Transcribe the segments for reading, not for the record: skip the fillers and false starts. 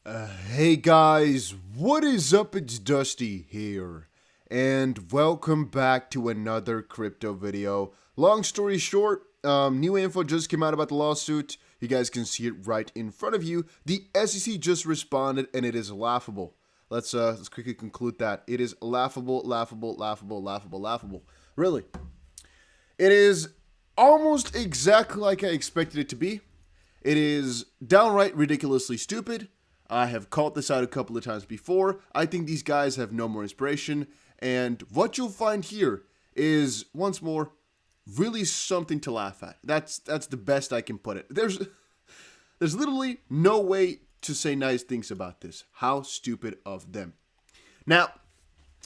Hey guys, what is up? It's Dusty here, and welcome back to another crypto video. Long story short, new info just came out about the lawsuit. You guys can see it right in front of you. The SEC just responded, and it is laughable. Let's quickly conclude that it is laughable. Really, it is almost exactly like I expected it to be. It is downright ridiculously stupid. I have called this out a couple of times before. I think these guys have no more inspiration. And what you'll find here is, once more, really something to laugh at. That's the best I can put it. There's literally no way to say nice things about this. How stupid of them. Now,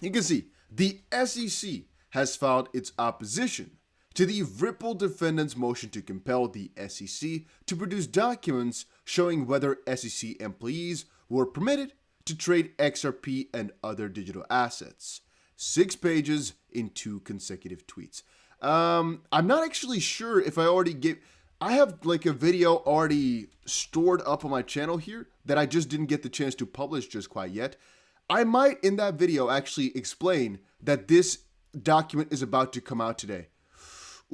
you can see the SEC has filed its opposition to the Ripple defendants' motion to compel the SEC to produce documents showing whether SEC employees were permitted to trade XRP and other digital assets. 6 pages in 2 consecutive tweets. I'm not actually sure if I have like a video already stored up on my channel here that I just didn't get the chance to publish just quite yet. I might in that video actually explain that this document is about to come out today.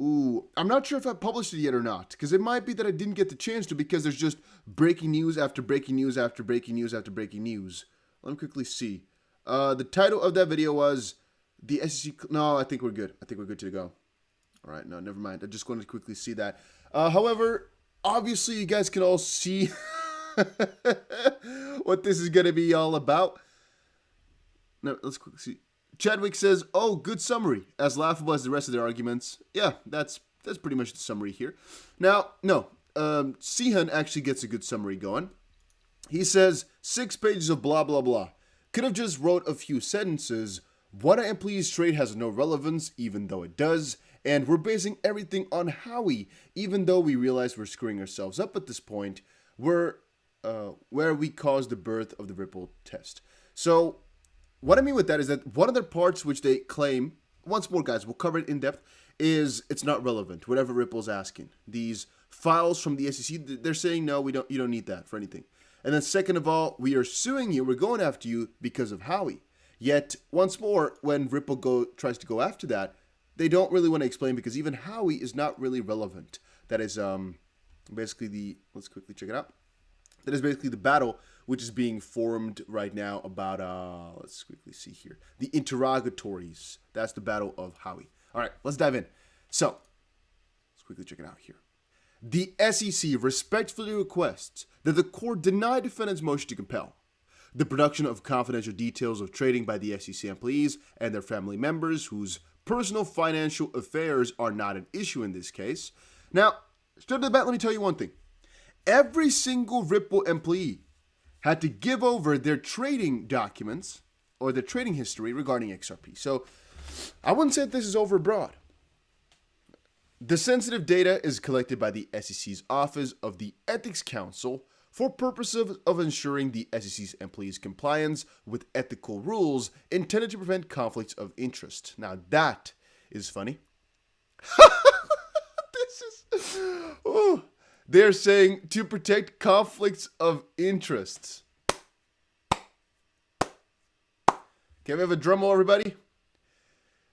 Ooh, I'm not sure if I published it yet or not, because it might be that I didn't get the chance to because there's just breaking news after breaking news after breaking news after breaking news. Let me quickly see. The title of that video was the SEC. No, I think we're good. I think we're good to go. All right, no, never mind. I just wanted to quickly see that. However, obviously you guys can all see what this is going to be all about. No, let's quickly see. Chadwick says, "Oh, good summary. As laughable as the rest of their arguments." Yeah, that's pretty much the summary here. Now, no, Sihan actually gets a good summary going. He says, 6 pages of blah, blah, blah. Could have just wrote a few sentences. What an employee's trade has no relevance, even though it does. And we're basing everything on Howey, even though we realize we're screwing ourselves up at this point, where we caused the birth of the Ripple test. So, what I mean with that is that one of the parts which they claim, once more guys, we'll cover it in depth, is it's not relevant, whatever Ripple's asking. These files from the SEC, they're saying no, you don't need that for anything. And then second of all, we are suing you, we're going after you because of Howey. Yet, once more, when Ripple tries to go after that, they don't really want to explain because even Howey is not really relevant. That is basically let's quickly check it out. That is basically the battle which is being formed right now about, let's quickly see here, the interrogatories. That's the battle of Howey. All right, let's dive in. So, let's quickly check it out here. The SEC respectfully requests that the court deny defendants' motion to compel the production of confidential details of trading by the SEC employees and their family members whose personal financial affairs are not an issue in this case. Now, straight to the bat, let me tell you one thing. Every single Ripple employee had to give over their trading documents or their trading history regarding XRP. So I wouldn't say that this is overbroad. The sensitive data is collected by the SEC's Office of the Ethics Council for purposes of ensuring the SEC's employees' compliance with ethical rules intended to prevent conflicts of interest. Now that is funny. This is... Oh. They're saying to protect conflicts of interests. Can we have a drum roll, everybody?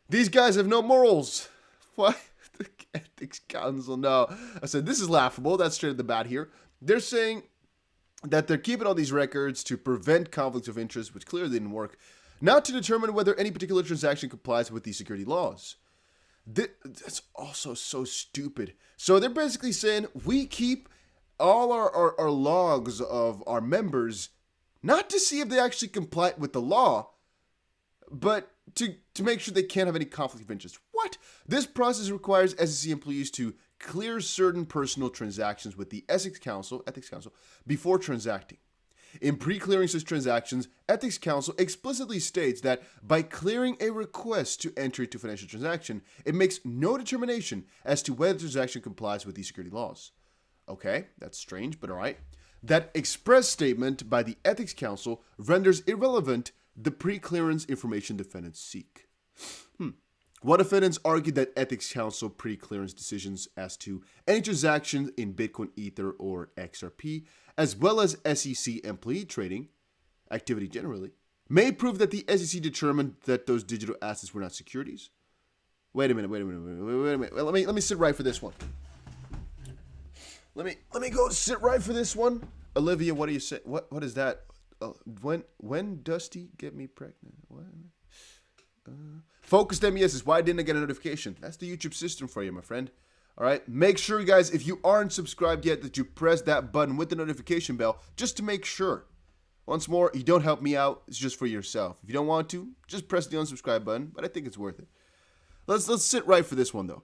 These guys have no morals. What? The Ethics Council, no. I said, this is laughable. That's straight at the bat here. They're saying that they're keeping all these records to prevent conflicts of interest, which clearly didn't work, not to determine whether any particular transaction complies with these security laws. That's also so stupid. So they're basically saying we keep all our logs of our members not to see if they actually comply with the law, but to make sure they can't have any conflict of interest. What? This process requires SEC employees to clear certain personal transactions with the Ethics Council before transacting. In pre-clearing such transactions, Ethics Council explicitly states that by clearing a request to enter into financial transaction, it makes no determination as to whether the transaction complies with these security laws. Okay, that's strange, but all right. That express statement by the Ethics Council renders irrelevant the pre-clearance information defendants seek. While defendants argued that ethics counsel pre-clearance decisions as to any transactions in Bitcoin, Ether, or XRP, as well as SEC employee trading activity generally, may prove that the SEC determined that those digital assets were not securities. Wait a minute. Let me sit right for this one. Let me go sit right for this one. Olivia, what do you say? What is that? When Dusty get me pregnant? What? Focused MES, why didn't I get a notification? That's the YouTube system for you, my friend. All right, make sure, guys, if you aren't subscribed yet, that you press that button with the notification bell just to make sure. Once more, you don't help me out. It's just for yourself. If you don't want to, just press the unsubscribe button. But I think it's worth it. Let's sit right for this one though.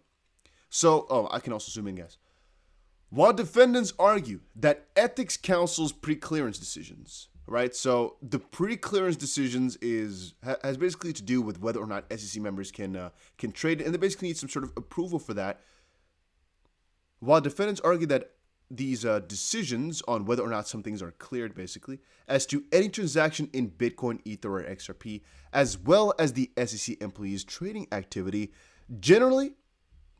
So, I can also zoom in, guys. While defendants argue that ethics counsel's pre-clearance decisions, right? So the pre-clearance decisions has basically to do with whether or not SEC members can trade, and they basically need some sort of approval for that. While defendants argue that these decisions on whether or not some things are cleared, basically, as to any transaction in Bitcoin, Ether, or XRP, as well as the SEC employees' trading activity, generally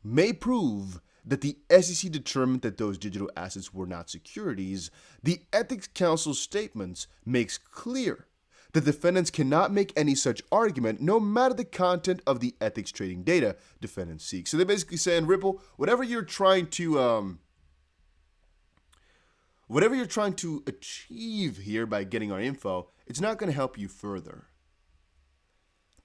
may prove that the SEC determined that those digital assets were not securities, the Ethics Council's statements makes clear that defendants cannot make any such argument no matter the content of the ethics trading data defendants seek. So they're basically saying, Ripple, whatever you're trying to achieve here by getting our info, it's not going to help you further.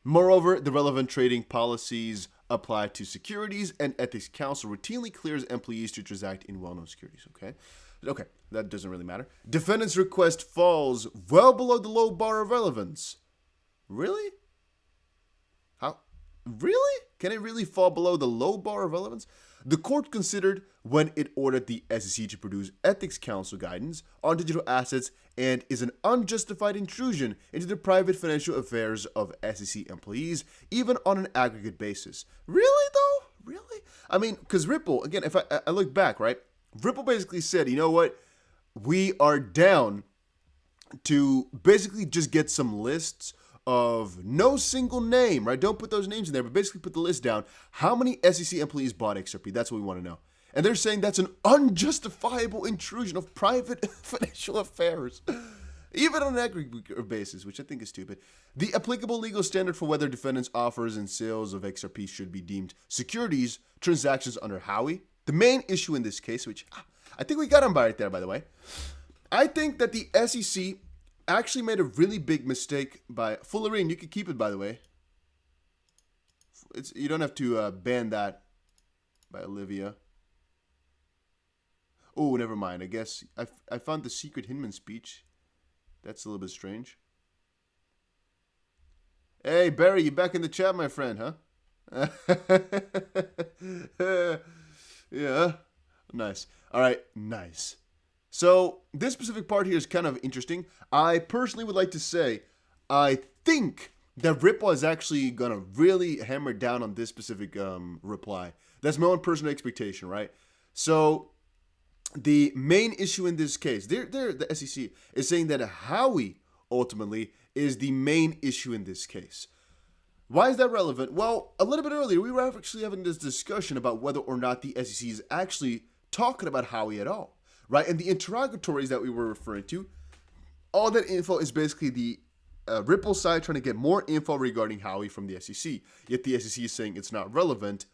Moreover, the relevant trading policies apply to securities, and Ethics Council routinely clears employees to transact in well-known securities, Okay, that doesn't really matter. Defendant's request falls well below the low bar of relevance. Really? How? Really? Can it really fall below the low bar of relevance? The court considered when it ordered the SEC to produce Ethics Council guidance on digital assets and is an unjustified intrusion into the private financial affairs of SEC employees, even on an aggregate basis. Really, though? Really? I mean, because Ripple, again, if I look back, right? Ripple basically said, you know what? We are down to basically just get some lists of no single name, right? Don't put those names in there, but basically put the list down. How many SEC employees bought XRP? That's what we want to know. And they're saying that's an unjustifiable intrusion of private financial affairs, even on an aggregate basis, which I think is stupid. The applicable legal standard for whether defendants' offers and sales of XRP should be deemed securities transactions under Howey. The main issue in this case, which I think we got him right there, by the way. I think that the SEC actually made a really big mistake by Fullerene. You can keep it, by the way. You don't have to ban that by Olivia. Oh, never mind. I guess I found the secret Hinman speech. That's a little bit strange. Hey, Barry, you back in the chat, my friend, huh? Yeah. Nice. All right. Nice. So this specific part here is kind of interesting. I personally would like to say, I think that Ripple is actually going to really hammer down on this specific reply. That's my own personal expectation, right? So the main issue in this case, the SEC is saying that Howey ultimately is the main issue in this case. Why is that relevant? Well, a little bit earlier, we were actually having this discussion about whether or not the SEC is actually talking about Howey at all, right? And the interrogatories that we were referring to, all that info is basically the Ripple side trying to get more info regarding Howey from the SEC, yet the SEC is saying it's not relevant.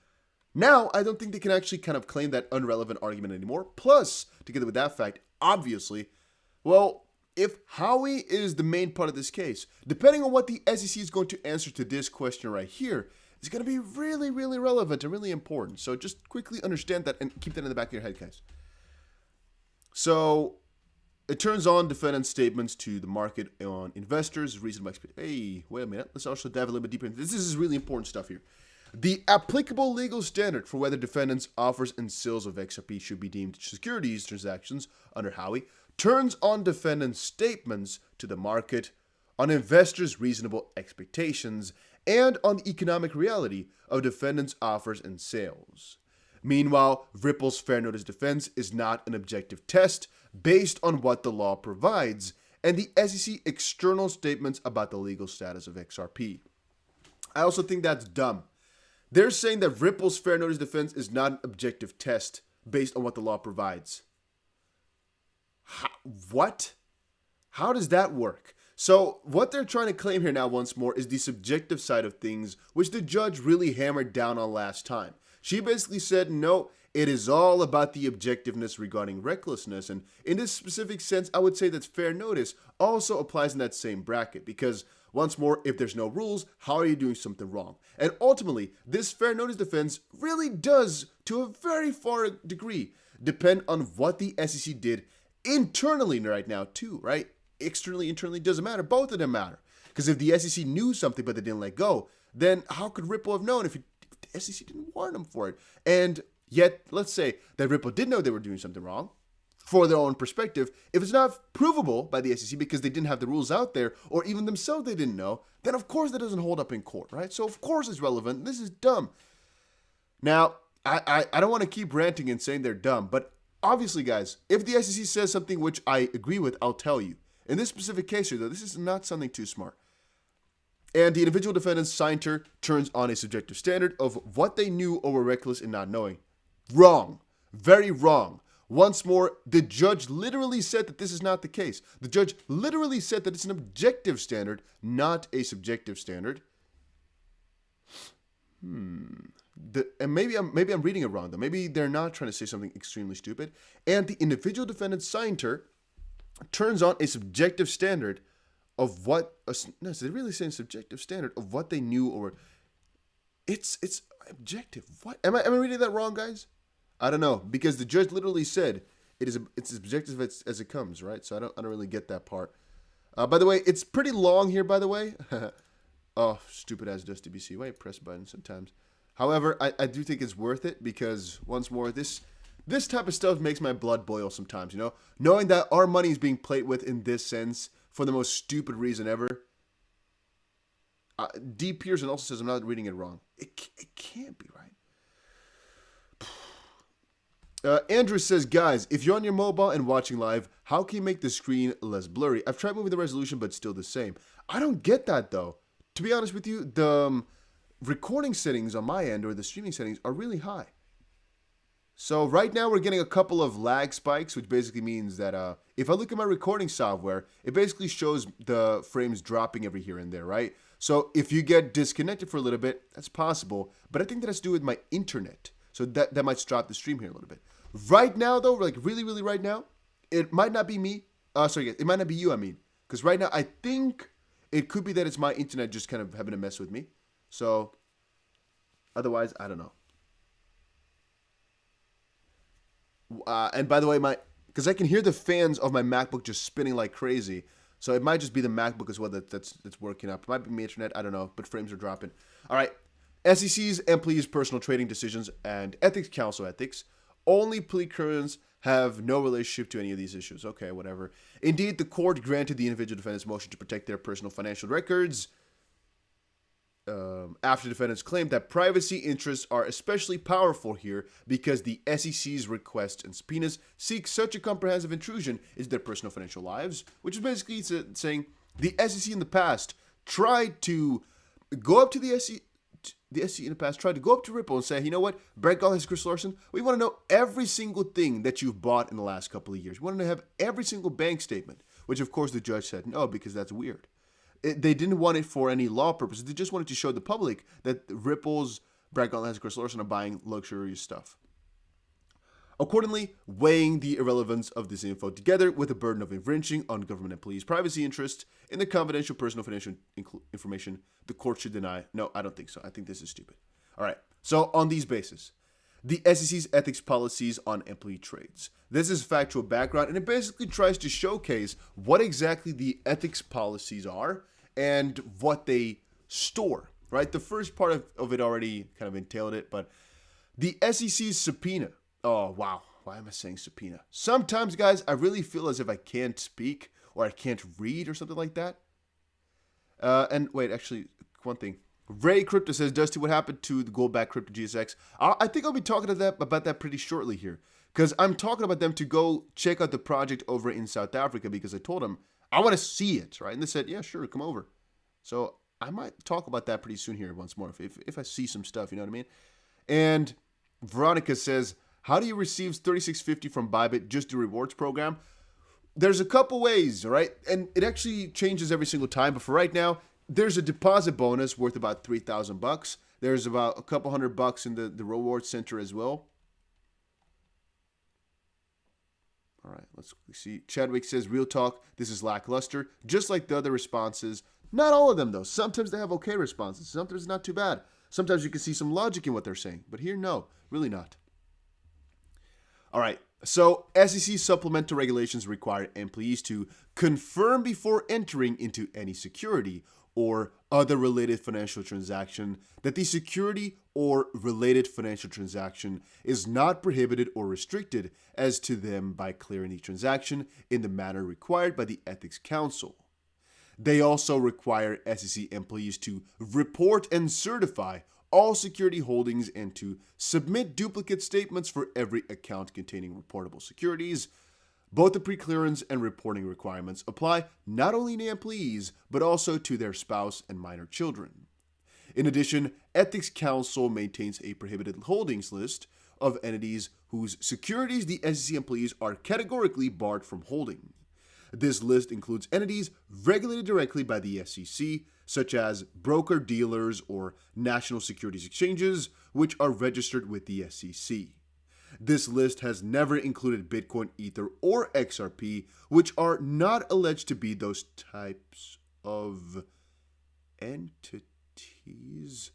Now, I don't think they can actually kind of claim that irrelevant argument anymore. Plus, together with that fact, obviously, well, if Howey is the main part of this case, depending on what the SEC is going to answer to this question right here, it's going to be really, really relevant and really important. So just quickly understand that and keep that in the back of your head, guys. So it turns on defendant's statements to the market on investors, reasonable expectation. Hey, wait a minute. Let's also dive a little bit deeper into this. This is really important stuff here. The applicable legal standard for whether defendants' offers and sales of XRP should be deemed securities transactions under Howey turns on defendants' statements to the market, on investors' reasonable expectations, and on the economic reality of defendants' offers and sales. Meanwhile, Ripple's fair notice defense is not an objective test based on what the law provides, and the SEC external statements about the legal status of XRP. I also think that's dumb. They're saying that Ripple's fair notice defense is not an objective test based on what the law provides. What? How does that work? So what they're trying to claim here now once more is the subjective side of things, which the judge really hammered down on last time. She basically said, no, it is all about the objectiveness regarding recklessness. And in this specific sense, I would say that fair notice also applies in that same bracket because once more, if there's no rules, how are you doing something wrong? And ultimately, this fair notice defense really does, to a very far degree, depend on what the SEC did internally right now too, right? Externally, internally, doesn't matter. Both of them matter. Because if the SEC knew something but they didn't let go, then how could Ripple have known if the SEC didn't warn them for it? And yet, let's say that Ripple did know they were doing something wrong for their own perspective. If it's not provable by the SEC because they didn't have the rules out there, or even themselves they didn't know, then of course that doesn't hold up in court, right? So of course it's relevant. This is dumb. Now, I don't want to keep ranting and saying they're dumb, but obviously, guys, if the SEC says something which I agree with, I'll tell you. In this specific case here, though, this is not something too smart. And the individual defendant's scienter turns on a subjective standard of what they knew or were reckless in not knowing. Wrong. Very wrong. Once more, the judge literally said that this is not the case. The judge literally said that it's an objective standard, not a subjective standard. And maybe I'm reading it wrong, though. Maybe they're not trying to say something extremely stupid. And the individual defendant's scienter turns on a subjective standard of what no, so they're really saying subjective standard of what they knew or it's objective. What am I reading that wrong, guys? I don't know, because the judge literally said it's as objective as it comes, right? So I don't really get that part. By the way, it's pretty long here, by the way. Oh, stupid as Dusty BC. Why press button sometimes? However, I do think it's worth it because once more, this type of stuff makes my blood boil sometimes, you know? Knowing that our money is being played with in this sense for the most stupid reason ever. D. Pearson also says I'm not reading it wrong. It can't be right. Andrew says, guys, if you're on your mobile and watching live, how can you make the screen less blurry? I've tried moving the resolution, but still the same. I don't get that, though. To be honest with you, the recording settings on my end or the streaming settings are really high. So right now we're getting a couple of lag spikes, which basically means that if I look at my recording software, it basically shows the frames dropping every here and there, right? So if you get disconnected for a little bit, that's possible. But I think that has to do with my internet. So that might stop the stream here a little bit. Right now, though, like really, really right now, it might not be me. It might not be you, I mean. Because right now, I think it could be that it's my internet just kind of having a mess with me. So otherwise, I don't know. And by the way, because I can hear the fans of my MacBook just spinning like crazy. So it might just be the MacBook as well that's working up. It might be my internet, I don't know, but frames are dropping. All right. SEC's employees' personal trading decisions and ethics council ethics. Only plea currents have no relationship to any of these issues. Okay, whatever. Indeed, the court granted the individual defendant's motion to protect their personal financial records after defendants claimed that privacy interests are especially powerful here because the SEC's requests and subpoenas seek such a comprehensive intrusion into their personal financial lives, which is basically saying the SEC in the past tried to go up to the SEC in the past tried to go up to Ripple and say, you know what, Brett Gallagher, Chris Larson, we want to know every single thing that you've bought in the last couple of years. We want to have every single bank statement, which of course the judge said no, because that's weird. They didn't want it for any law purposes. They just wanted to show the public that Ripple's, Brett Gallagher, Chris Larson are buying luxurious stuff. Accordingly, weighing the irrelevance of this info together with the burden of infringing on government employees' privacy interests in the confidential personal financial information, the court should deny. No, I don't think so. I think this is stupid. All right. So on these bases, the SEC's ethics policies on employee trades. This is factual background, and it basically tries to showcase what exactly the ethics policies are and what they store, right? The first part of it already kind of entailed it, but the SEC's subpoena. Oh, wow. Why am I saying subpoena? Sometimes, guys, I really feel as if I can't speak or I can't read or something like that. And wait, actually, one thing. Ray Crypto says, Dusty, what happened to the Goldback Crypto GSX? I think I'll be talking about that pretty shortly here. Because I'm talking about them to go check out the project over in South Africa because I told them, I want to see it, right? And they said, yeah, sure, come over. So I might talk about that pretty soon here once more if I see some stuff, you know what I mean? And Veronica says, how do you receive $36.50 from Bybit just through rewards program? There's a couple ways, all right? And it actually changes every single time. But for right now, there's a deposit bonus worth about $3,000. There's about a couple $100 in the reward center as well. All right, let's see. Chadwick says, real talk, this is lackluster. Just like the other responses. Not all of them, though. Sometimes they have okay responses. Sometimes it's not too bad. Sometimes you can see some logic in what they're saying. But here, no, really not. All right. So, SEC supplemental regulations require employees to confirm before entering into any security or other related financial transaction that the security or related financial transaction is not prohibited or restricted as to them by clearing the transaction in the manner required by the Ethics Council. They also require SEC employees to report and certify all security holdings and to submit duplicate statements for every account containing reportable securities. Both the pre-clearance and reporting requirements apply not only to employees, but also to their spouse and minor children. In addition, Ethics Council maintains a prohibited holdings list of entities whose securities the SEC employees are categorically barred from holding. This list includes entities regulated directly by the SEC, such as broker-dealers or national securities exchanges, which are registered with the SEC. This list has never included Bitcoin, Ether, or XRP, which are not alleged to be those types of entities.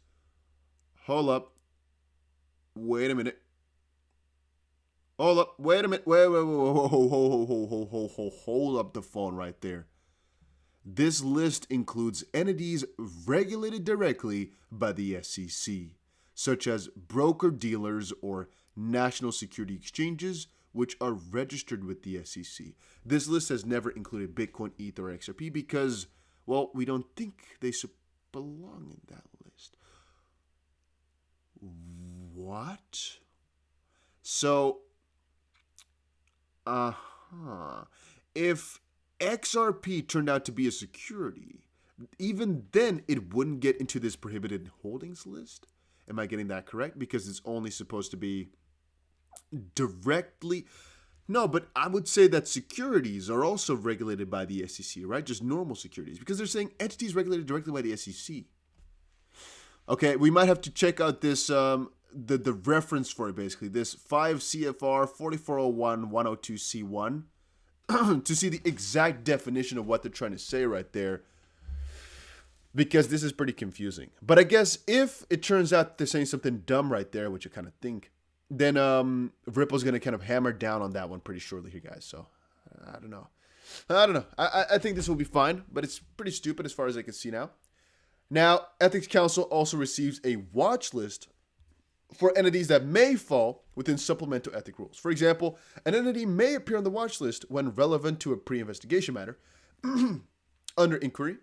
Hold up. Wait a minute. Hold up. Wait a minute. Hold up the phone right there. This list includes entities regulated directly by the SEC, such as broker-dealers or national security exchanges, which are registered with the SEC. This list has never included Bitcoin, Ether, or XRP because, well, we don't think they belong in that list. What? So, if XRP turned out to be a security, even then it wouldn't get into this prohibited holdings list. Am I getting that correct? Because it's only supposed to be directly... No, but I would say that securities are also regulated by the SEC, right? Just normal securities, because they're saying entities regulated directly by the SEC. Okay, we might have to check out this, the reference for it, basically. This 5 CFR 4401-102C1 to see the exact definition of what they're trying to say right there, because this is pretty confusing. But I guess if it turns out they're saying something dumb right there, which I kind of think, then Ripple's going to kind of hammer down on that one pretty shortly here, guys. So, I don't know. I think this will be fine, but it's pretty stupid as far as I can see now. Now, Ethics Council also receives a watch list for entities that may fall within supplemental ethic rules. For example, an entity may appear on the watch list when relevant to a pre-investigation matter under inquiry,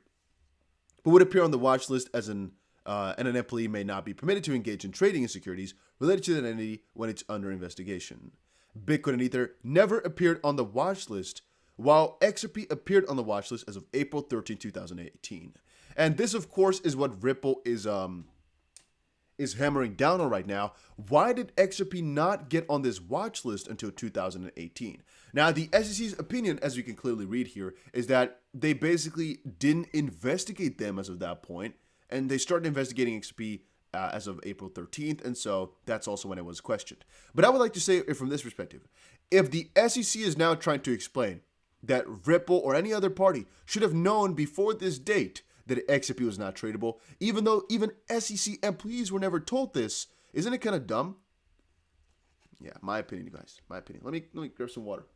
but would appear on the watch list as and an employee may not be permitted to engage in trading in securities related to that entity when it's under investigation. Bitcoin and Ether never appeared on the watch list, while XRP appeared on the watch list as of April 13, 2018. And this, of course, is what Ripple is hammering down on right now. Why did XRP not get on this watch list until 2018? Now, the SEC's opinion, as you can clearly read here, is that they basically didn't investigate them as of that point, and they started investigating XRP as of April 13th, and so that's also when it was questioned. But I would like to say it from this perspective. If the SEC is now trying to explain that Ripple or any other party should have known before this date that XRP was not tradable, even though even SEC employees were never told this, isn't it kind of dumb? Yeah, my opinion, guys. My opinion. Let me grab some water.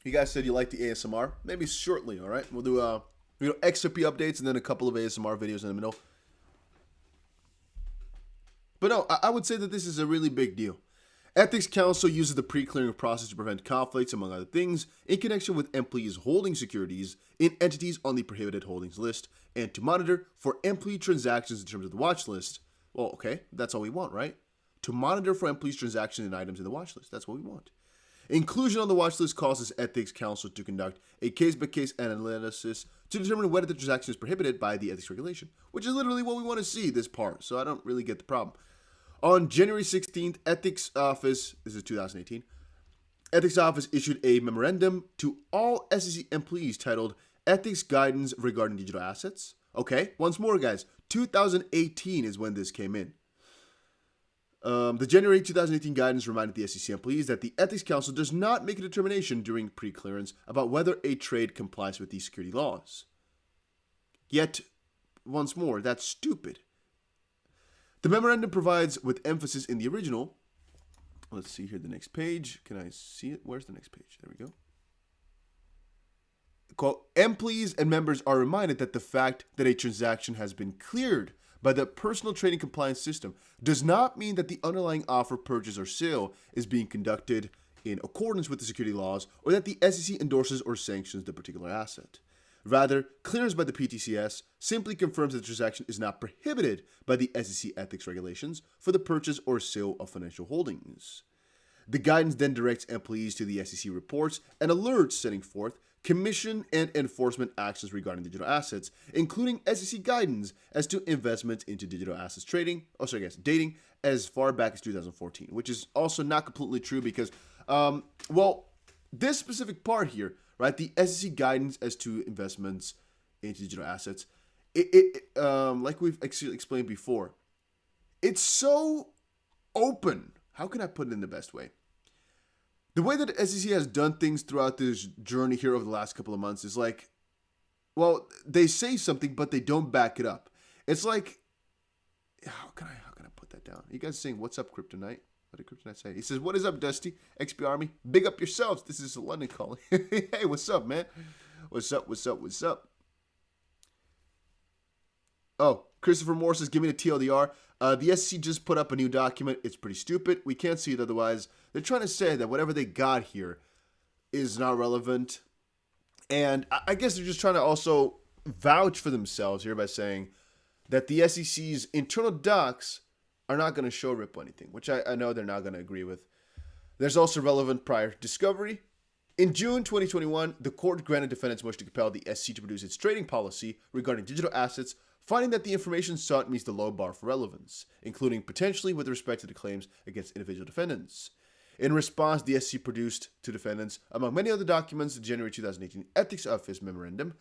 You guys said you like the ASMR. Maybe shortly, all right? We'll do XRP updates and then a couple of ASMR videos in the middle. But no, I would say that this is a really big deal. Ethics Council uses the pre-clearing process to prevent conflicts, among other things, in connection with employees holding securities in entities on the prohibited holdings list, and to monitor for employee transactions in terms of the watch list. Well, okay, that's all we want, right? To monitor for employees' transactions and items in the watch list. That's what we want. Inclusion on the watch list causes Ethics Council to conduct a case-by-case analysis to determine whether the transaction is prohibited by the ethics regulation, which is literally what we want to see, this part, so I don't really get the problem. On January 16th, Ethics Office, this is 2018, Ethics Office issued a memorandum to all SEC employees titled Ethics Guidance Regarding Digital Assets. Okay, once more, guys, 2018 is when this came in. The January 2018 guidance reminded the SEC employees that the Ethics Council does not make a determination during pre-clearance about whether a trade complies with these security laws. Yet, once more, that's stupid. The memorandum provides, with emphasis in the original, let's see here the next page. Can I see it? Where's the next page? There we go. Quote, employees and members are reminded that the fact that a transaction has been cleared by the personal trading compliance system does not mean that the underlying offer, purchase, or sale is being conducted in accordance with the security laws or that the SEC endorses or sanctions the particular asset. Rather, clearance by the PTCS simply confirms that the transaction is not prohibited by the SEC ethics regulations for the purchase or sale of financial holdings. The guidance then directs employees to the SEC reports and alerts setting forth commission and enforcement actions regarding digital assets, including SEC guidance as to investments into digital assets dating as far back as 2014, which is also not completely true because, this specific part here, right, the SEC guidance as to investments into digital assets, like we've explained before, it's so open. How can I put it in the best way? The way that the SEC has done things throughout this journey here over the last couple of months is like, well, they say something, but they don't back it up. It's like, how can I put that down? You guys saying, what's up, Kryptonite? What did Kryptonite say? He says, what is up, Dusty? XP Army, big up yourselves. This is London calling. Hey, what's up, man? What's up? Oh, Christopher Moore says, give me the TLDR. The SEC just put up a new document. It's pretty stupid. We can't see it otherwise. They're trying to say that whatever they got here is not relevant. And I guess they're just trying to also vouch for themselves here by saying that the SEC's internal docs are not going to show rip anything, which I know they're not going to agree with. There's also relevant prior discovery. In June 2021, the court granted defendants motion to compel the SEC to produce its trading policy regarding digital assets, finding that the information sought meets the low bar for relevance, including potentially with respect to the claims against individual defendants. In response, the SEC produced to defendants, among many other documents, the January 2018 Ethics Office Memorandum.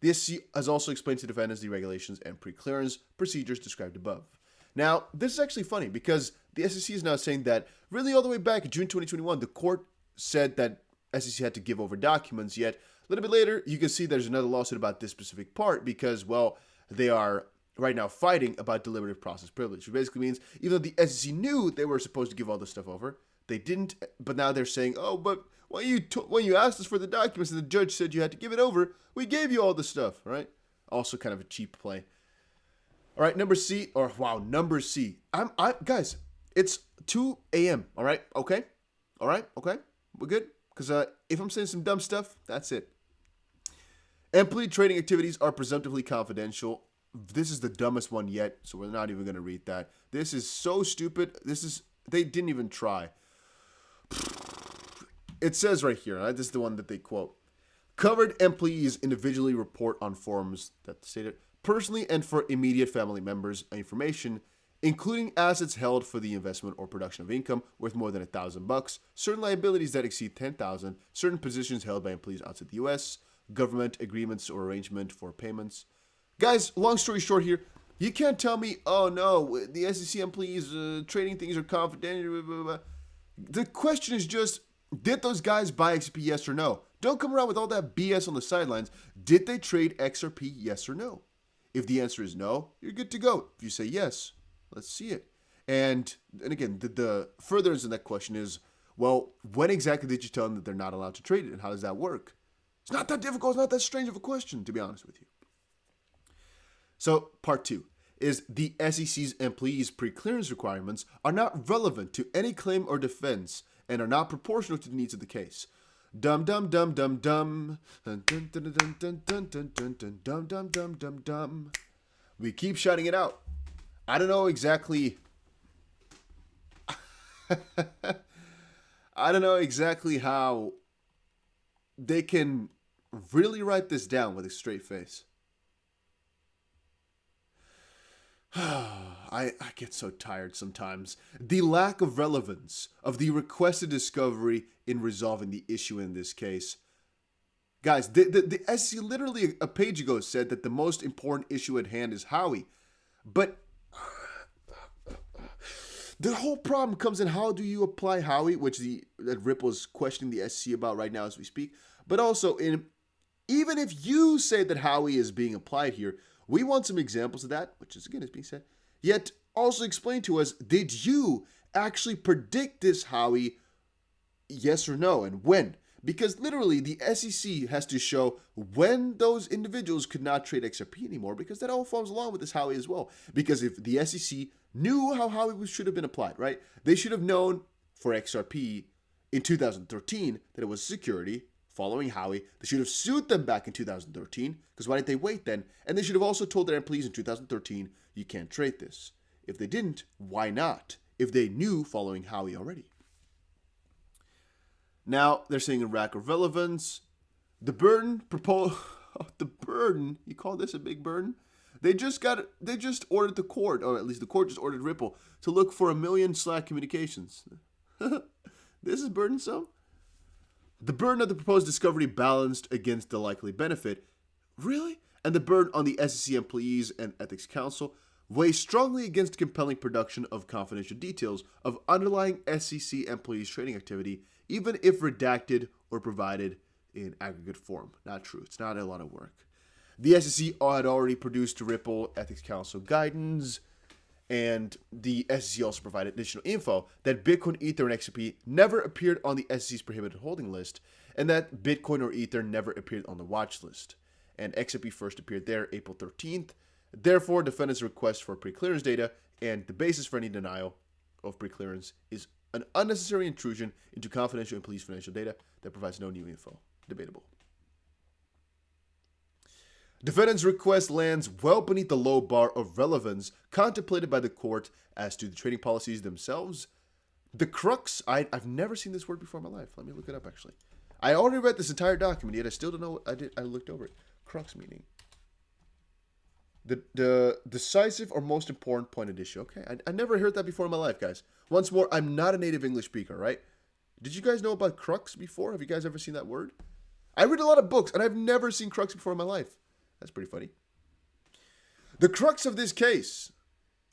The SEC has also explained to defendants the regulations and pre-clearance procedures described above. Now, this is actually funny because the SEC is now saying that really all the way back in June 2021, the court said that SEC had to give over documents, yet a little bit later, you can see there's another lawsuit about this specific part because, well, they are right now fighting about deliberative process privilege, which basically means even though the SEC knew they were supposed to give all this stuff over, they didn't, but now they're saying, oh, but when you asked us for the documents and the judge said you had to give it over, we gave you all the stuff, right? Also kind of a cheap play. All right, number C. Guys, it's 2 a.m., all right? Okay? All right? Okay? We're good? Because if I'm saying some dumb stuff, that's it. Employee trading activities are presumptively confidential. This is the dumbest one yet, so we're not even going to read that. This is so stupid. They didn't even try. It says right here, right? This is the one that they quote. Covered employees individually report on forms that stated personally and for immediate family members information, including assets held for the investment or production of income worth more than $1,000, certain liabilities that exceed $10,000, certain positions held by employees outside the U.S., government agreements or arrangement for payments. Guys, long story short here, you can't tell me, oh no, the SEC employees trading things are confidential, blah, blah, blah. The question is just, did those guys buy XRP, yes or no? Don't come around with all that BS on the sidelines. Did they trade XRP, yes or no? If the answer is no, you're good to go. If you say yes, let's see it. And again, the further in that question is, well, when exactly did you tell them that they're not allowed to trade it, and how does that work? It's not that difficult. It's not that strange of a question, to be honest with you. So, part 2 is the SEC's employees' pre-clearance requirements are not relevant to any claim or defense and are not proportional to the needs of the case. Dum dum dum dum dum. Dum dum dum dum dum dum dum dum dum dum dum. We keep shouting it out. I don't know exactly. I don't know exactly how they can really write this down with a straight face. I get so tired sometimes. The lack of relevance of the requested discovery in resolving the issue in this case. Guys, the SEC literally a page ago said that the most important issue at hand is Howey. But the whole problem comes in how do you apply Howey, which that Ripple is questioning the SEC about right now as we speak. But also, even if you say that Howey is being applied here, we want some examples of that, which is again is being said. Yet also explain to us, did you actually predict this Howey, yes or no, and when? Because literally the SEC has to show when those individuals could not trade XRP anymore, because that all falls along with this Howey as well. Because if the SEC knew how Howey should have been applied, right? They should have known for XRP in 2013 that it was security. Following Howey, they should have sued them back in 2013, because why didn't they wait then? And they should have also told their employees in 2013, you can't trade this. If they didn't, why not? If they knew following Howey already. Now, they're saying a lack of relevance. The burden, you call this a big burden? They just ordered the court, or at least the court just ordered Ripple, to look for 1 million Slack communications. This is burdensome. The burden of the proposed discovery balanced against the likely benefit. Really? And the burden on the SEC employees and Ethics Council weighs strongly against compelling production of confidential details of underlying SEC employees' trading activity, even if redacted or provided in aggregate form. Not true. It's not a lot of work. The SEC had already produced to Ripple Ethics Council guidance, and the SEC also provided additional info that Bitcoin, Ether, and XRP never appeared on the SEC's prohibited holding list, and that Bitcoin or Ether never appeared on the watch list. And XRP first appeared there April 13th. Therefore, defendants' request for pre-clearance data and the basis for any denial of pre-clearance is an unnecessary intrusion into confidential employees' financial data that provides no new info. Debatable. Defendant's request lands well beneath the low bar of relevance contemplated by the court as to the trading policies themselves. The crux, I've never seen this word before in my life. Let me look it up, actually. I already read this entire document, yet I still don't know what I did. I looked over it. Crux meaning the decisive or most important point at issue. Okay, I never heard that before in my life, guys. Once more, I'm not a native English speaker, right? Did you guys know about crux before? Have you guys ever seen that word? I read a lot of books, and I've never seen crux before in my life. That's pretty funny. The crux of this case.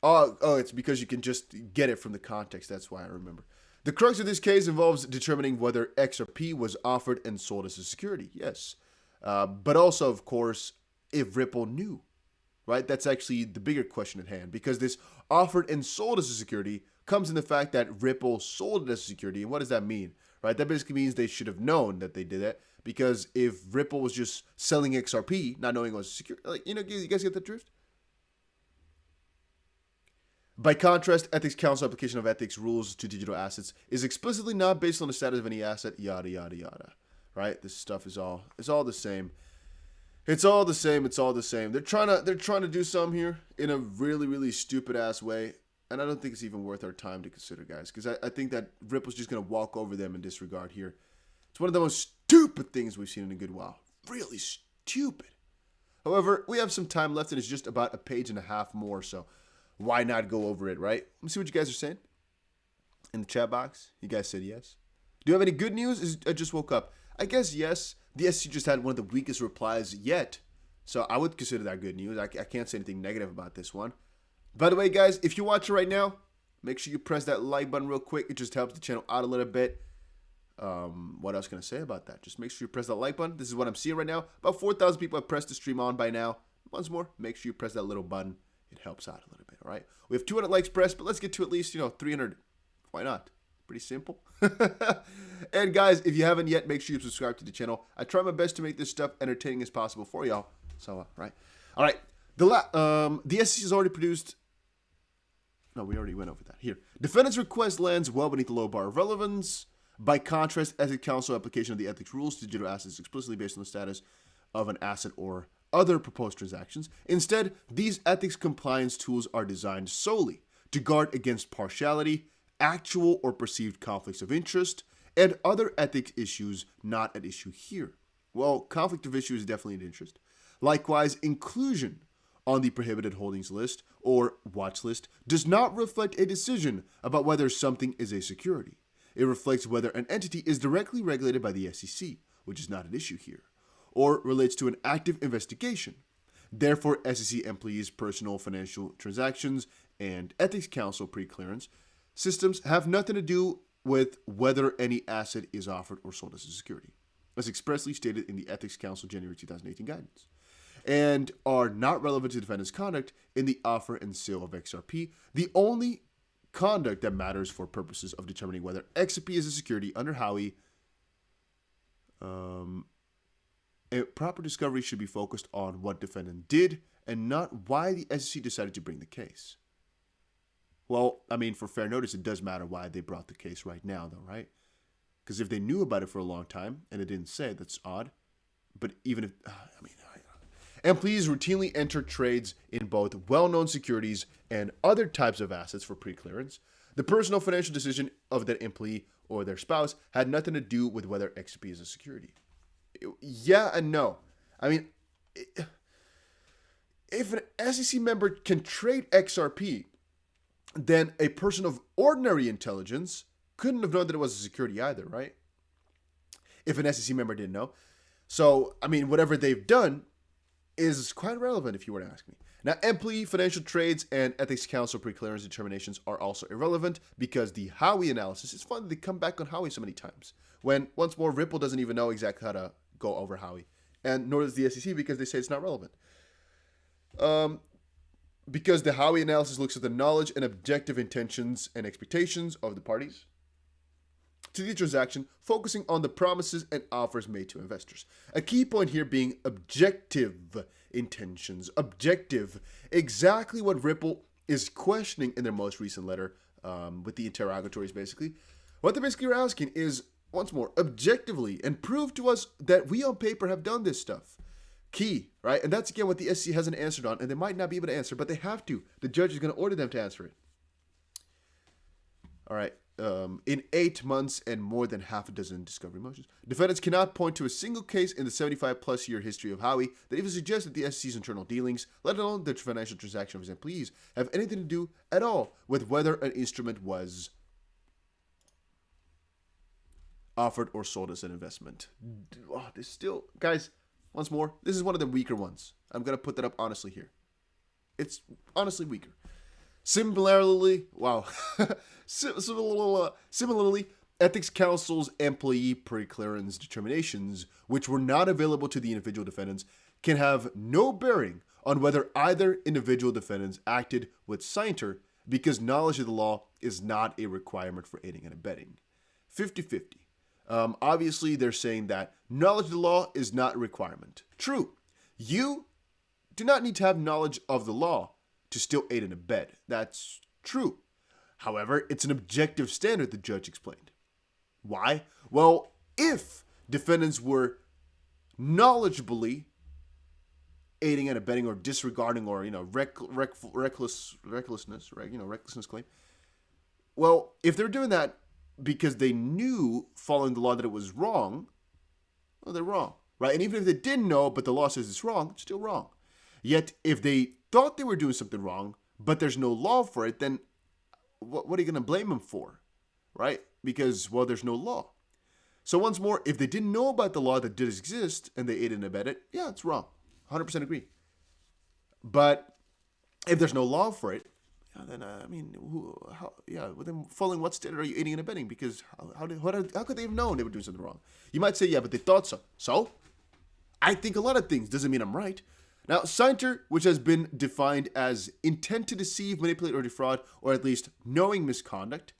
Oh, it's because you can just get it from the context. That's why I remember. The crux of this case involves determining whether XRP was offered and sold as a security. Yes. But also, of course, if Ripple knew. Right? That's actually the bigger question at hand. Because this offered and sold as a security comes in the fact that Ripple sold it as a security. And what does that mean? Right? That basically means they should have known that they did it. Because if Ripple was just selling XRP, not knowing it was secure, you guys get the drift? By contrast, Ethics Council application of ethics rules to digital assets is explicitly not based on the status of any asset, yada, yada, yada. Right? This stuff is all the same. It's all the same. They're trying to do some here in a really, really stupid ass way. And I don't think it's even worth our time to consider, guys. Because I think that Ripple's just going to walk over them in disregard here. It's one of the most stupid things we've seen in a good while. Really stupid. However, we have some time left and it's just about a page and a half more, so why not go over it, right? Let me see what you guys are saying in the chat box. You guys said yes. Do you have any good news? I just woke up. I guess yes. The SEC just had one of the weakest replies yet, so I would consider that good news. I can't say anything negative about this one. By the way, guys, if you're watching right now, make sure you press that like button real quick. It just helps the channel out a little bit. What else can I say about that? Just make sure you press that like button. This is what I'm seeing right now. About 4,000 people have pressed the stream on by now. Once more, make sure you press that little button. It helps out a little bit, all right? We have 200 likes pressed, but let's get to at least, 300. Why not? Pretty simple. And guys, if you haven't yet, make sure you subscribe to the channel. I try my best to make this stuff entertaining as possible for y'all. So, right. All right. The SEC has already produced... No, we already went over that. Here. Defendant's request lands well beneath the low bar of relevance. By contrast, Ethics Council application of the ethics rules to digital assets explicitly based on the status of an asset or other proposed transactions. Instead, these ethics compliance tools are designed solely to guard against partiality, actual or perceived conflicts of interest, and other ethics issues not at issue here. Well, conflict of issue is definitely an interest. Likewise, inclusion on the prohibited holdings list or watch list does not reflect a decision about whether something is a security. It reflects whether an entity is directly regulated by the SEC, which is not an issue here, or relates to an active investigation. Therefore, SEC employees' personal financial transactions and ethics counsel pre-clearance systems have nothing to do with whether any asset is offered or sold as a security, as expressly stated in the Ethics Council January 2018 guidance, and are not relevant to defendant's conduct in the offer and sale of XRP. The only conduct that matters for purposes of determining whether XRP is a security under Howey, a proper discovery should be focused on what defendant did and not why the SEC decided to bring the case. Well, I mean, for fair notice, it does matter why they brought the case right now, though, right? Because if they knew about it for a long time and it didn't say, that's odd. But even if, employees routinely enter trades in both well-known securities and other types of assets for pre-clearance. The personal financial decision of that employee or their spouse had nothing to do with whether XRP is a security. Yeah and no. I mean, if an SEC member can trade XRP, then a person of ordinary intelligence couldn't have known that it was a security either, right? If an SEC member didn't know. So, I mean, whatever they've done is quite relevant if you were to ask me. Now, employee financial trades and ethics counsel pre-clearance determinations are also irrelevant because the Howey analysis, it's fun that they come back on Howey so many times, when, once more, Ripple doesn't even know exactly how to go over Howey, and nor does the SEC because they say it's not relevant. Because the Howey analysis looks at the knowledge and objective intentions and expectations of the parties to the transaction, focusing on the promises and offers made to investors. A key point here being objective intentions. Objective. Exactly what Ripple is questioning in their most recent letter with the interrogatories, basically. What they basically are asking is, once more, objectively, and prove to us that we on paper have done this stuff. Key, right? And that's, again, what the SEC hasn't answered on, and they might not be able to answer, but they have to. The judge is going to order them to answer it. All right. In 8 months and more than half a dozen discovery motions, defendants cannot point to a single case in the 75-plus year history of Howey that even suggests that the SEC's internal dealings, let alone the financial transaction of his employees, have anything to do at all with whether an instrument was offered or sold as an investment. Oh, this still, guys, once more, this is one of the weaker ones. I'm going to put that up honestly here. It's honestly weaker. Similarly, similarly, Ethics Council's employee pre-clearance determinations, which were not available to the individual defendants, can have no bearing on whether either individual defendants acted with scienter because knowledge of the law is not a requirement for aiding and abetting. 50-50. Obviously, they're saying that knowledge of the law is not a requirement. True. You do not need to have knowledge of the law to still aid and abet. That's true. However, it's an objective standard, the judge explained. Why? Well, if defendants were knowledgeably aiding and abetting or disregarding or, recklessness claim. Well, if they're doing that because they knew following the law that it was wrong, well, they're wrong, right? And even if they didn't know, but the law says it's wrong, it's still wrong. Yet, if they thought they were doing something wrong, but there's no law for it, then what are you going to blame them for, right? Because, well, there's no law. So once more, if they didn't know about the law that did exist and they aided and abetted, yeah, it's wrong. 100% agree. But if there's no law for it, then then following what standard are you aiding and abetting? Because how could they have known they were doing something wrong? You might say, yeah, but they thought so. So, I think a lot of things. Doesn't mean I'm right. Now, scienter, which has been defined as intent to deceive, manipulate, or defraud, or at least knowing misconduct,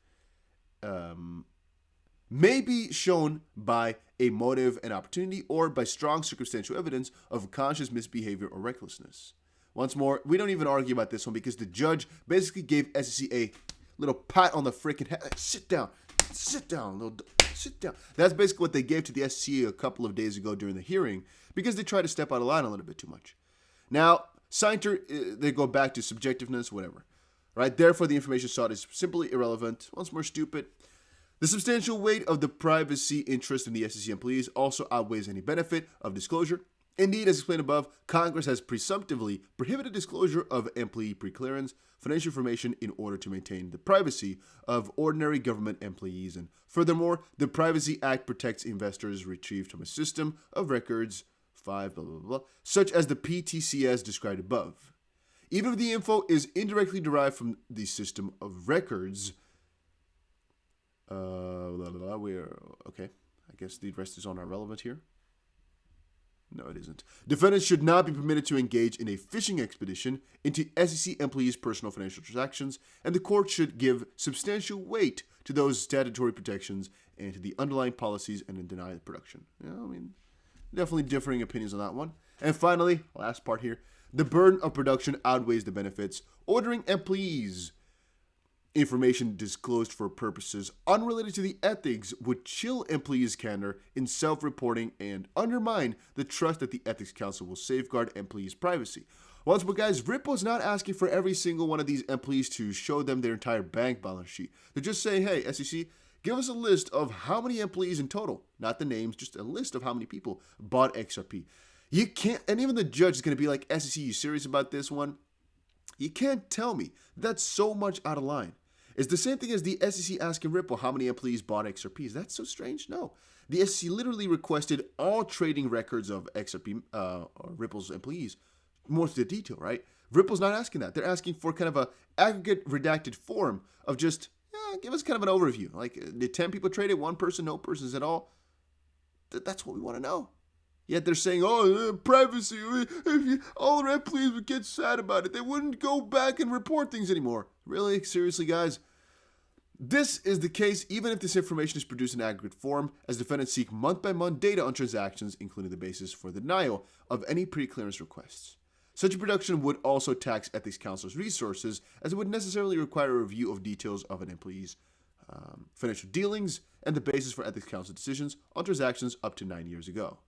may be shown by a motive and opportunity or by strong circumstantial evidence of conscious misbehavior or recklessness. Once more, we don't even argue about this one because the judge basically gave SEC a little pat on the freaking head. Sit down, sit down. That's basically what they gave to the SEC a couple of days ago during the hearing because they tried to step out of line a little bit too much. Now, scienter, they go back to subjectiveness, whatever, right? Therefore, the information sought is simply irrelevant. Once more, stupid. The substantial weight of the privacy interest in the SEC employees also outweighs any benefit of disclosure. Indeed, as explained above, Congress has presumptively prohibited disclosure of employee preclearance financial information in order to maintain the privacy of ordinary government employees. And furthermore, the Privacy Act protects investors retrieved from a system of records, 5, blah, blah, blah, such as the PTCS described above. Even if the info is indirectly derived from the system of records, okay, I guess the rest is all not relevant here. No, it isn't. Defendants should not be permitted to engage in a fishing expedition into SEC employees' personal financial transactions, and the court should give substantial weight to those statutory protections and to the underlying policies and then deny the production. Yeah, I mean, definitely differing opinions on that one. And finally, last part here, the burden of production outweighs the benefits. Ordering employees information disclosed for purposes unrelated to the ethics would chill employees' candor in self-reporting and undermine the trust that the Ethics Council will safeguard employees' privacy. Once more, guys, Ripple's not asking for every single one of these employees to show them their entire bank balance sheet. They're just saying, hey, SEC, give us a list of how many employees in total, not the names, just a list of how many people bought XRP. You can't, and even the judge is going to be like, SEC, you serious about this one? You can't tell me that's so much out of line. It's the same thing as the SEC asking Ripple how many employees bought XRPs. That's so strange. No. The SEC literally requested all trading records of XRP or Ripple's employees, more to the detail, right? Ripple's not asking that. They're asking for kind of a aggregate redacted form of just, give us kind of an overview. Like, did 10 people trade it? One person, no persons at all? That's what we want to know. Yet they're saying, privacy. All our employees would get sad about it. They wouldn't go back and report things anymore. Really? Seriously, guys? This is the case even if this information is produced in aggregate form, as defendants seek month-by-month data on transactions, including the basis for the denial of any pre-clearance requests. Such a production would also tax Ethics Council's resources, as it would necessarily require a review of details of an employee's financial dealings and the basis for Ethics Council decisions on transactions up to 9 years ago.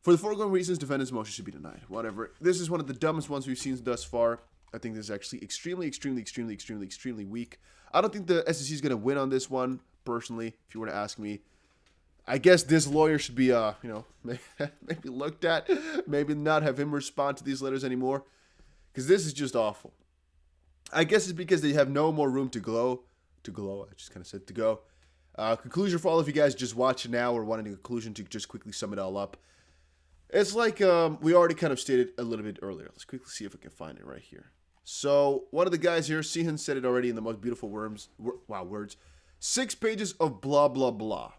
For the foregoing reasons, defendant's motion should be denied. Whatever. This is one of the dumbest ones we've seen thus far. I think this is actually extremely weak. I don't think the SEC is going to win on this one, personally, if you were to ask me. I guess this lawyer should be, maybe looked at. Maybe not have him respond to these letters anymore. Because this is just awful. I guess it's because they have no more room to glow. I just kind of said to go. Conclusion for all of you guys just watching now or wanting a conclusion to just quickly sum it all up. It's like we already kind of stated a little bit earlier. Let's quickly see if I can find it right here. So one of the guys here, Sihan, said it already in the most beautiful words. 6 pages of blah, blah, blah.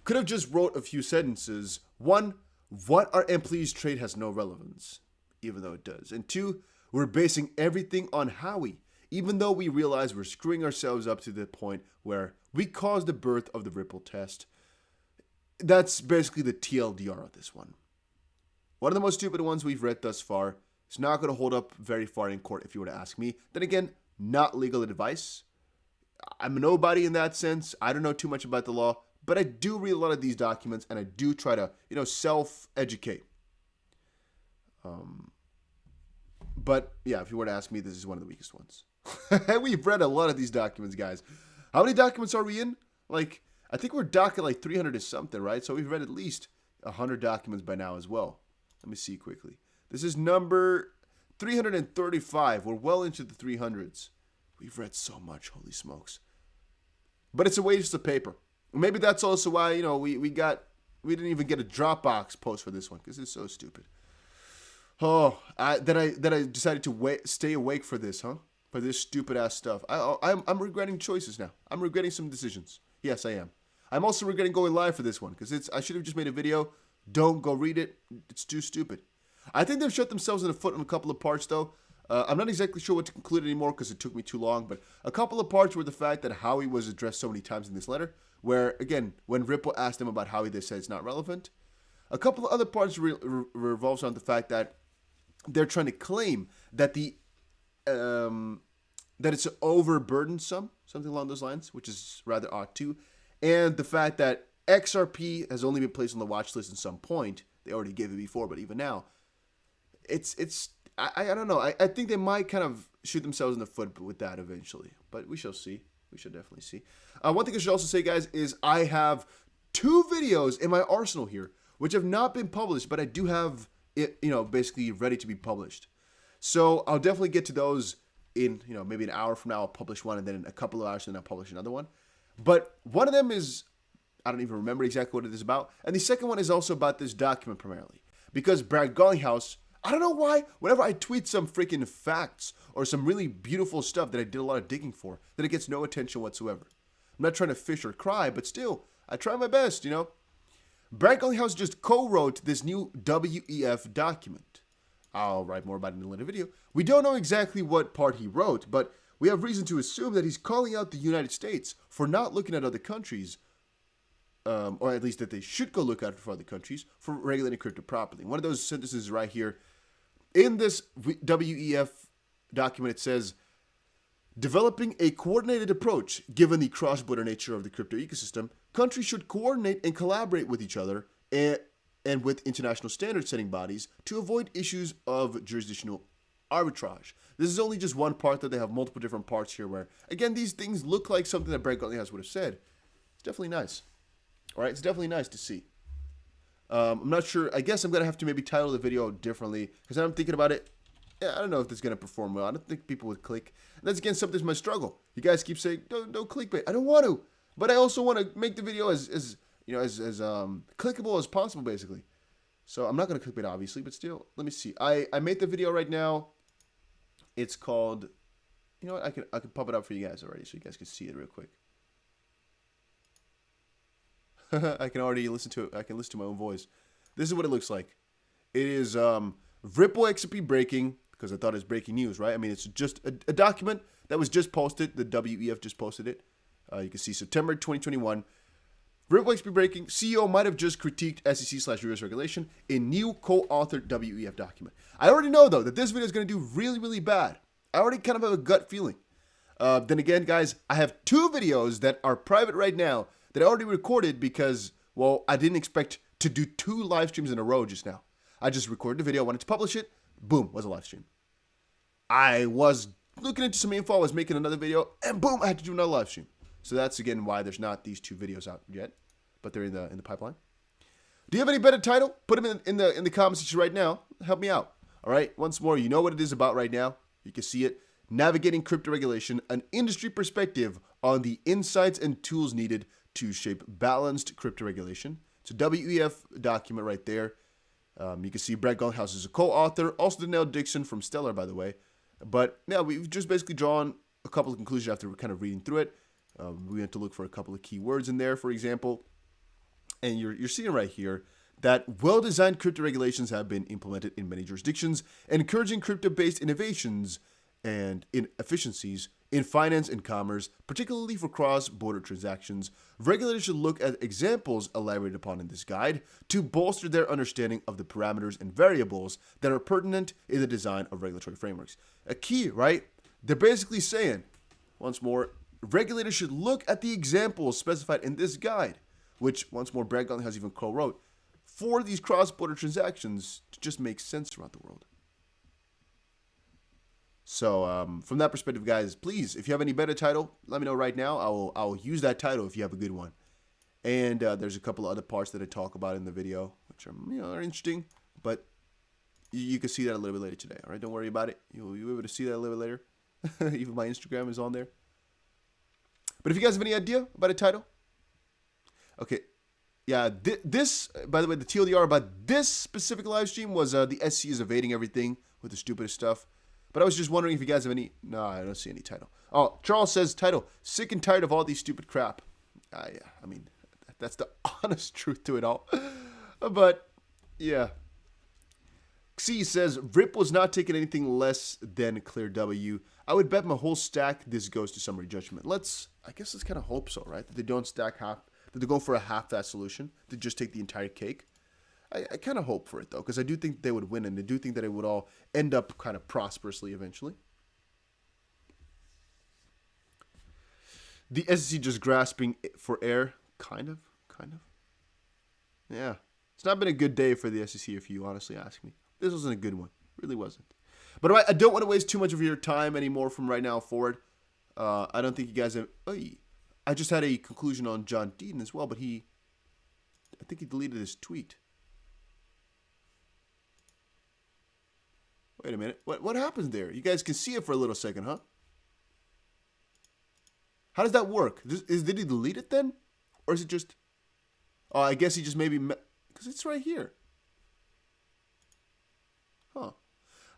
Could have just wrote a few sentences. 1, what our employees trade has no relevance, even though it does. And 2, we're basing everything on Howey, even though we realize we're screwing ourselves up to the point where we caused the birth of the Ripple test. That's basically the TLDR of this one. One of the most stupid ones we've read thus far. It's not going to hold up very far in court if you were to ask me. Then again, not legal advice. I'm a nobody in that sense. I don't know too much about the law, but I do read a lot of these documents and I do try to, self-educate. But yeah, if you were to ask me, this is one of the weakest ones. We've read a lot of these documents, guys. How many documents are we in? I think we're docket 300 or something, right? So we've read at least 100 documents by now as well. Let me see quickly. This is number 335. We're well into the 300s. We've read so much, holy smokes. But it's a waste of paper. Maybe that's also why, we didn't even get a Dropbox post for this one, because it's so stupid. Oh, that I decided to stay awake for this, huh? For this stupid ass stuff. I'm regretting choices now. I'm regretting some decisions. Yes, I am. I'm also regretting going live for this one, because I should have just made a video. Don't go read it. It's too stupid. I think they've shot themselves in the foot in a couple of parts, though. I'm not exactly sure what to conclude anymore because it took me too long, but a couple of parts were the fact that Howey was addressed so many times in this letter, where, again, when Ripple asked them about Howey, they said it's not relevant. A couple of other parts revolves around the fact that they're trying to claim that that it's over burdensome, something along those lines, which is rather odd too, and the fact that XRP has only been placed on the watch list at some point. They already gave it before, but even now, I don't know. I think they might kind of shoot themselves in the foot with that eventually, but we shall see. We should definitely see. One thing I should also say, guys, is I have 2 videos in my arsenal here, which have not been published, but I do have it, basically ready to be published. So I'll definitely get to those in, maybe an hour from now. I'll publish one, and then in a couple of hours, and then I'll publish another one. But one of them is, I don't even remember exactly what it is about. And the second one is also about this document primarily. Because Brad Garlinghouse, I don't know why, whenever I tweet some freaking facts or some really beautiful stuff that I did a lot of digging for, then it gets no attention whatsoever. I'm not trying to fish or cry, but still, I try my best, Brad Garlinghouse just co-wrote this new WEF document. I'll write more about it in a later video. We don't know exactly what part he wrote, but we have reason to assume that he's calling out the United States for not looking at other countries, or at least that they should go look out for other countries, for regulating crypto properly. One of those sentences right here. In this WEF document, it says, developing a coordinated approach, given the cross-border nature of the crypto ecosystem, countries should coordinate and collaborate with each other and with international standard-setting bodies to avoid issues of jurisdictional arbitrage. This is only just one part, that they have multiple different parts here where, again, these things look like something that Brad Garlinghouse would have said. It's definitely nice. All right, it's definitely nice to see. I'm not sure. I guess I'm going to have to maybe title the video differently because I'm thinking about it. Yeah, I don't know if this is going to perform well. I don't think people would click. And that's, again, something's my struggle. You guys keep saying, don't clickbait. I don't want to. But I also want to make the video as clickable as possible, basically. So I'm not going to clickbait, obviously, but still, let me see. I made the video right now. It's called, what? I can pop it up for you guys already so you guys can see it real quick. I can already listen to it. I can listen to my own voice. This is what it looks like. It is Ripple XRP breaking, because I thought it was breaking news, right? I mean, it's just a document that was just posted. The WEF just posted it. You can see September 2021. Ripple XRP breaking. CEO might have just critiqued SEC/US regulation in new co-authored WEF document. I already know, though, that this video is going to do really, really bad. I already kind of have a gut feeling. Then again, guys, I have 2 videos that are private right now that I already recorded because, well, I didn't expect to do 2 live streams in a row just now. I just recorded the video, wanted to publish it, boom, was a live stream. I was looking into some info, I was making another video, and boom, I had to do another live stream. So that's, again, why there's not these 2 videos out yet, but they're in the pipeline. Do you have any better title? Put them in the comment section right now. Help me out. All right, once more, you know what it is about right now. You can see it. Navigating Crypto Regulation, an industry perspective on the insights and tools needed to shape balanced crypto regulation. It's a WEF document right there. You can see Brad Garlinghouse is a co-author. Also Danelle Dixon from Stellar, by the way. But yeah, we've just basically drawn a couple of conclusions after kind of reading through it. We had to look for a couple of key words in there, for example. And you're seeing right here that well-designed crypto regulations have been implemented in many jurisdictions, encouraging crypto-based innovations and efficiencies in finance and commerce, particularly for cross-border transactions. Regulators should look at examples elaborated upon in this guide to bolster their understanding of the parameters and variables that are pertinent in the design of regulatory frameworks. A key, right? They're basically saying, once more, regulators should look at the examples specified in this guide, which, once more, Brad Garlinghouse even co-wrote, for these cross-border transactions to just make sense around the world. So from that perspective, guys, please, if you have any better title, let me know right now. I will use that title if you have a good one. And there's a couple of other parts that I talk about in the video, which are interesting, but you can see that a little bit later today. All right, don't worry about it. You'll be able to see that a little bit later. Even my Instagram is on there. But if you guys have any idea about a title, okay. Yeah, this, by the way, the TLDR about this specific live stream was the SC is evading everything with the stupidest stuff. But I was just wondering if you guys have any. No, I don't see any title. Oh, Charles says title, sick and tired of all these stupid crap. Yeah, I mean, that's the honest truth to it all. But, yeah. Xi says, Rip was not taking anything less than clear W. I would bet my whole stack this goes to summary judgment. I guess let's kind of hope so, right? That they don't stack half, that they go for a half that solution, to just take the entire cake. I kind of hope for it, though, because I do think they would win, and I do think that it would all end up kind of prosperously eventually. The SEC just grasping for air, kind of. Yeah. It's not been a good day for the SEC, if you honestly ask me. This wasn't a good one. It really wasn't. But I don't want to waste too much of your time anymore from right now forward. I don't think you guys have... Oy. I just had a conclusion on John Deaton as well, but I think he deleted his tweet. Wait a minute. What happens there? You guys can see it for a little second, huh? How does that work? Did he delete it then? Or is it just... Oh, I guess he just maybe... Because it's right here. Huh.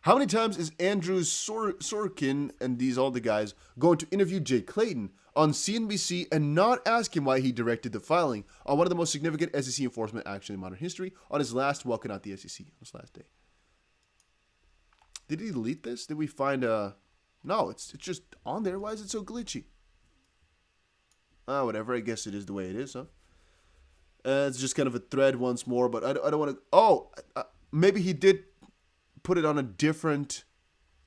How many times is Andrew Sorkin and these all the guys going to interview Jay Clayton on CNBC and not ask him why he directed the filing on one of the most significant SEC enforcement action in modern history on his last walking out the SEC on his last day? Did he delete this? Did we find a... No, it's just on there. Why is it so glitchy? Whatever. I guess it is the way it is, huh? It's just kind of a thread once more, but I don't want to... Oh, maybe he did put it on a different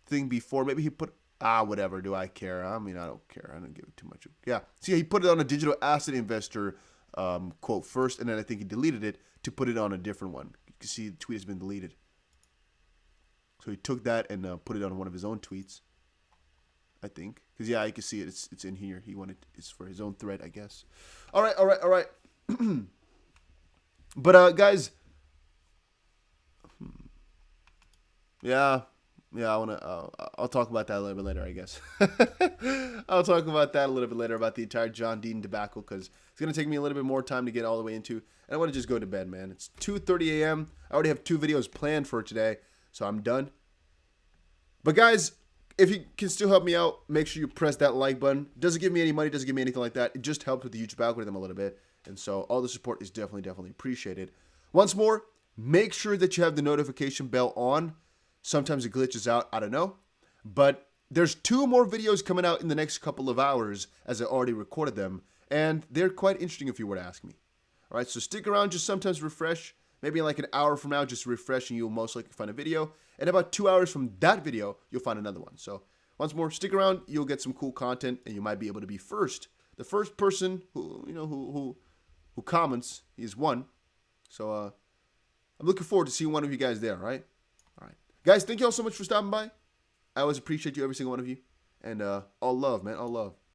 thing before. Maybe he put... whatever. Do I care? I mean, I don't care. I don't give it too much. Yeah. See, he put it on a digital asset investor quote first, and then I think he deleted it to put it on a different one. You can see the tweet has been deleted. So he took that and put it on one of his own tweets, I think. Because, yeah, you can see it. It's in here. It's for his own thread, I guess. All right. But, guys, yeah, I'll talk about that a little bit later, I guess. I'll talk about that a little bit later, about the entire John Deaton debacle, because it's going to take me a little bit more time to get all the way into. And I want to just go to bed, man. It's 2:30 a.m. I already have 2 videos planned for today, so I'm done. But, guys, if you can still help me out, make sure you press that like button. Doesn't give me any money, doesn't give me anything like that. It just helps with the YouTube algorithm a little bit. And so all the support is definitely appreciated. Once more, make sure that you have the notification bell on. Sometimes it glitches out, I don't know. But there's 2 more videos coming out in the next couple of hours, as I already recorded them. And they're quite interesting if you were to ask me. All right, so stick around, just sometimes refresh. Maybe in like an hour from now, just refresh and you'll most likely find a video. And about 2 hours from that video, you'll find another one. So once more, stick around, you'll get some cool content, and you might be able to be the first person who comments is one. So I'm looking forward to seeing one of you guys there, all right? All right. Guys, thank you all so much for stopping by. I always appreciate you, every single one of you. And all love, man. All love.